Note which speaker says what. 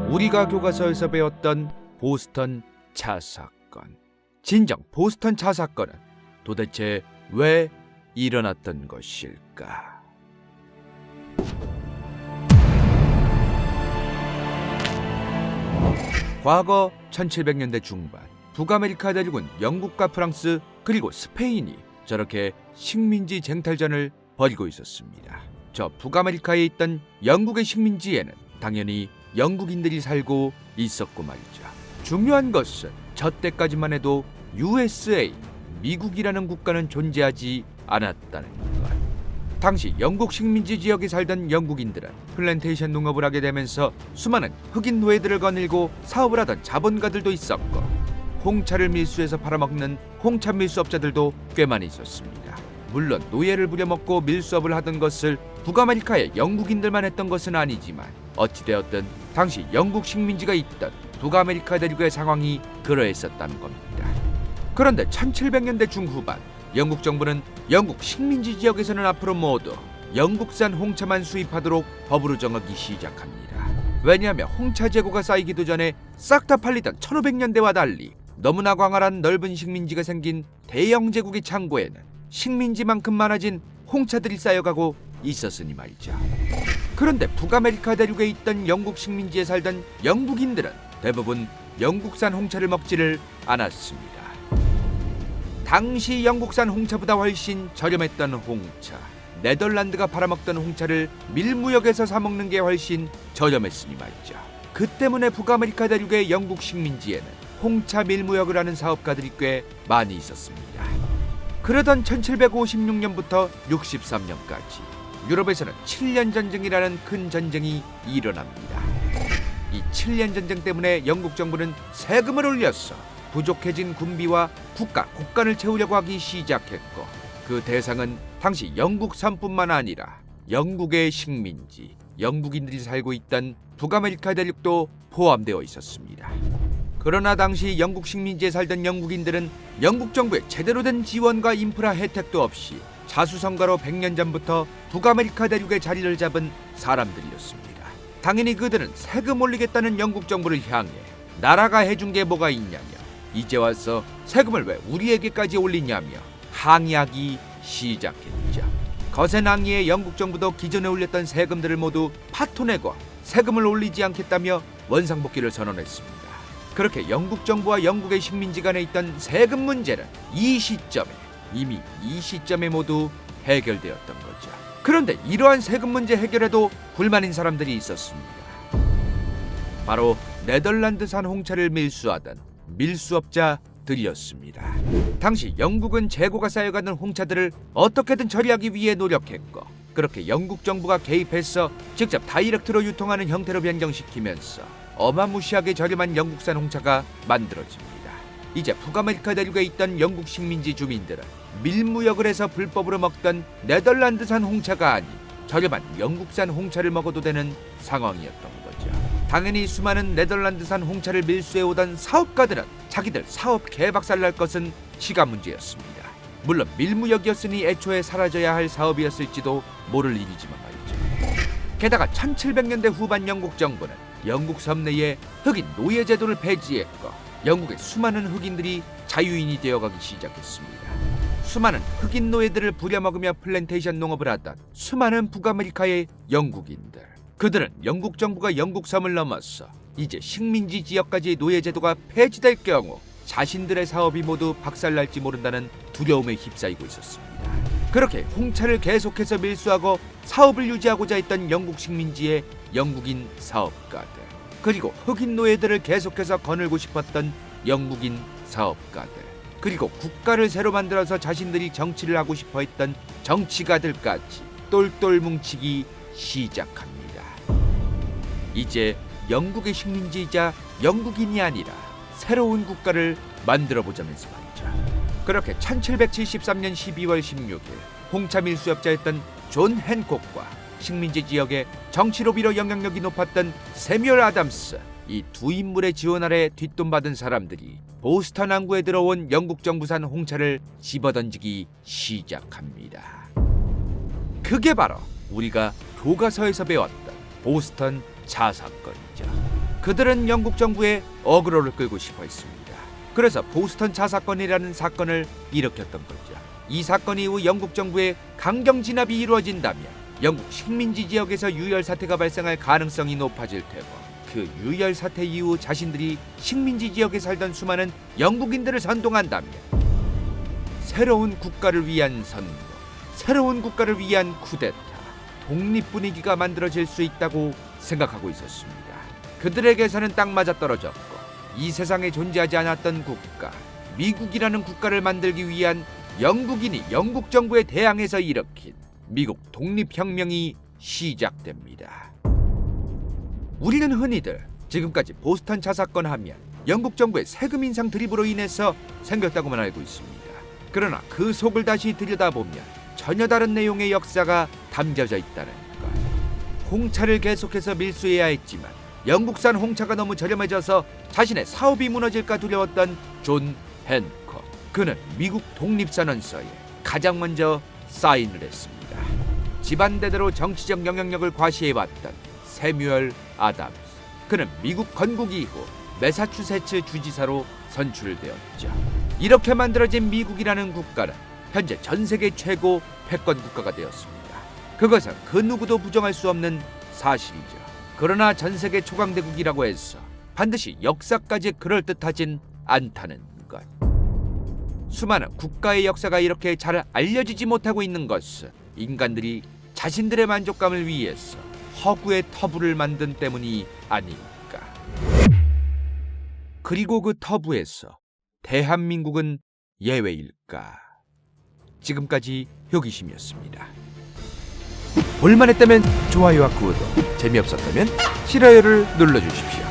Speaker 1: 우리가 교과서에서 배웠던 보스턴 차 사건. 진정 보스턴 차 사건은 도대체 왜 일어났던 것일까? 과거 1700년대 중반 북아메리카 대륙은 영국과 프랑스 그리고 스페인이 저렇게 식민지 쟁탈전을 벌이고 있었습니다. 저 북아메리카에 있던 영국의 식민지에는 당연히 영국인들이 살고 있었고 말이죠. 중요한 것은 저 때까지만 해도 USA, 미국이라는 국가는 존재하지 않았다는 것. 당시 영국 식민지 지역에 살던 영국인들은 플랜테이션 농업을 하게 되면서 수많은 흑인 노예들을 거느리고 사업을 하던 자본가들도 있었고 홍차를 밀수해서 팔아먹는 홍차 밀수업자들도 꽤 많이 있었습니다. 물론 노예를 부려먹고 밀수업을 하던 것을 북아메리카의 영국인들만 했던 것은 아니지만 어찌되었든 당시 영국 식민지가 있던 북아메리카 대륙의 상황이 그러했었다는 겁니다. 그런데 1700년대 중후반 영국 정부는 영국 식민지 지역에서는 앞으로 모두 영국산 홍차만 수입하도록 법으로 정하기 시작합니다. 왜냐하면 홍차 재고가 쌓이기도 전에 싹 다 팔리던 1500년대와 달리 너무나 광활한 넓은 식민지가 생긴 대영 제국의 창고에는 식민지만큼 많아진 홍차들이 쌓여가고 있었으니 말이죠. 그런데 북아메리카 대륙에 있던 영국 식민지에 살던 영국인들은 대부분 영국산 홍차를 먹지를 않았습니다. 당시 영국산 홍차보다 훨씬 저렴했던 홍차, 네덜란드가 팔아먹던 홍차를 밀무역에서 사먹는 게 훨씬 저렴했으니 말이죠. 그 때문에 북아메리카 대륙의 영국 식민지에는 홍차 밀무역을 하는 사업가들이 꽤 많이 있었습니다. 그러던 1756년부터 63년까지 유럽에서는 7년 전쟁이라는 큰 전쟁이 일어납니다. 이 7년 전쟁 때문에 영국 정부는 세금을 올려서 부족해진 군비와 국가 곡간을 채우려고 하기 시작했고 그 대상은 당시 영국산뿐만 아니라 영국의 식민지, 영국인들이 살고 있던 북아메리카 대륙도 포함되어 있었습니다. 그러나 당시 영국 식민지에 살던 영국인들은 영국 정부의 제대로 된 지원과 인프라 혜택도 없이 자수성가로 100년 전부터 북아메리카 대륙에 자리를 잡은 사람들이었습니다. 당연히 그들은 세금 올리겠다는 영국 정부를 향해 나라가 해준 게 뭐가 있냐며 이제 와서 세금을 왜 우리에게까지 올리냐며 항의하기 시작했죠. 거센 항의에 영국 정부도 기존에 올렸던 세금들을 모두 파토내고 세금을 올리지 않겠다며 원상복귀를 선언했습니다. 그렇게 영국 정부와 영국의 식민지 간에 있던 세금 문제는 이미 이 시점에 모두 해결되었던 거죠. 그런데 이러한 세금 문제 해결에도 불만인 사람들이 있었습니다. 바로 네덜란드산 홍차를 밀수하던 밀수업자들이었습니다. 당시 영국은 재고가 쌓여가는 홍차들을 어떻게든 처리하기 위해 노력했고 그렇게 영국 정부가 개입해서 직접 다이렉트로 유통하는 형태로 변경시키면서 어마무시하게 저렴한 영국산 홍차가 만들어집니다. 이제 북아메리카 대륙에 있던 영국 식민지 주민들은 밀무역을 해서 불법으로 먹던 네덜란드산 홍차가 아닌 저렴한 영국산 홍차를 먹어도 되는 상황이었던 거죠. 당연히 수많은 네덜란드산 홍차를 밀수해오던 사업가들은 자기들 사업 개박살 날 것은 시간 문제였습니다. 물론 밀무역이었으니 애초에 사라져야 할 사업이었을지도 모를 일이지만 말이죠. 게다가 1700년대 후반 영국 정부는 영국 섬 내에 흑인 노예 제도를 폐지했고 영국의 수많은 흑인들이 자유인이 되어가기 시작했습니다. 수많은 흑인 노예들을 부려먹으며 플랜테이션 농업을 하던 수많은 북아메리카의 영국인들, 그들은 영국 정부가 영국 섬을 넘어서 이제 식민지 지역까지 노예 제도가 폐지될 경우 자신들의 사업이 모두 박살날지 모른다는 두려움에 휩싸이고 있었습니다. 그렇게 홍차를 계속해서 밀수하고 사업을 유지하고자 했던 영국 식민지의 영국인 사업가들, 그리고 흑인 노예들을 계속해서 거느리고 싶었던 영국인 사업가들, 그리고 국가를 새로 만들어서 자신들이 정치를 하고 싶어 했던 정치가들까지 똘똘 뭉치기 시작합니다. 이제 영국의 식민지이자 영국인이 아니라 새로운 국가를 만들어보자면서 말이죠. 그렇게 1773년 12월 16일 홍차 밀수업자였던 존 핸콕과 식민지 지역의 정치 로비로 영향력이 높았던 세뮤얼 아담스, 이 두 인물의 지원 아래 뒷돈받은 사람들이 보스턴 항구에 들어온 영국 정부산 홍차를 집어던지기 시작합니다. 그게 바로 우리가 교과서에서 배웠던 보스턴 차 사건이죠. 그들은 영국 정부에 어그로를 끌고 싶어 했습니다. 그래서 보스턴 차 사건이라는 사건을 일으켰던 거죠. 이 사건 이후 영국 정부의 강경 진압이 이루어진다면 영국 식민지 지역에서 유혈 사태가 발생할 가능성이 높아질 테고, 그 유혈 사태 이후 자신들이 식민지 지역에 살던 수많은 영국인들을 선동한다면 새로운 국가를 위한 선거, 새로운 국가를 위한 쿠데타, 독립 분위기가 만들어질 수 있다고 생각하고 있었습니다. 그들에게서는 딱 맞아떨어졌고, 이 세상에 존재하지 않았던 국가, 미국이라는 국가를 만들기 위한 영국인이 영국 정부에 대항해서 일으킨 미국 독립혁명이 시작됩니다. 우리는 흔히들 지금까지 보스턴 차 사건 하면 영국 정부의 세금 인상 드립으로 인해서 생겼다고만 알고 있습니다. 그러나 그 속을 다시 들여다보면 전혀 다른 내용의 역사가 담겨져 있다는 것. 홍차를 계속해서 밀수해야 했지만 영국산 홍차가 너무 저렴해져서 자신의 사업이 무너질까 두려웠던 존 핸콕. 그는 미국 독립선언서에 가장 먼저 사인을 했습니다. 집안대대로 정치적 영향력을 과시해왔던 세뮤얼 아담스. 그는 미국 건국 이후 매사추세츠 주지사로 선출되었죠. 이렇게 만들어진 미국이라는 국가는 현재 전 세계 최고 패권 국가가 되었습니다. 그것은 그 누구도 부정할 수 없는 사실이죠. 그러나 전 세계 초강대국이라고 해서 반드시 역사까지 그럴듯하진 않다는 것. 수많은 국가의 역사가 이렇게 잘 알려지지 못하고 있는 것은 인간들이 자신들의 만족감을 위해서 허구의 터부를 만든 때문이 아닐까. 그리고 그 터부에서 대한민국은 예외일까. 지금까지 효기심이었습니다. 볼만했다면 좋아요와 구독, 재미없었다면 싫어요를 눌러주십시오.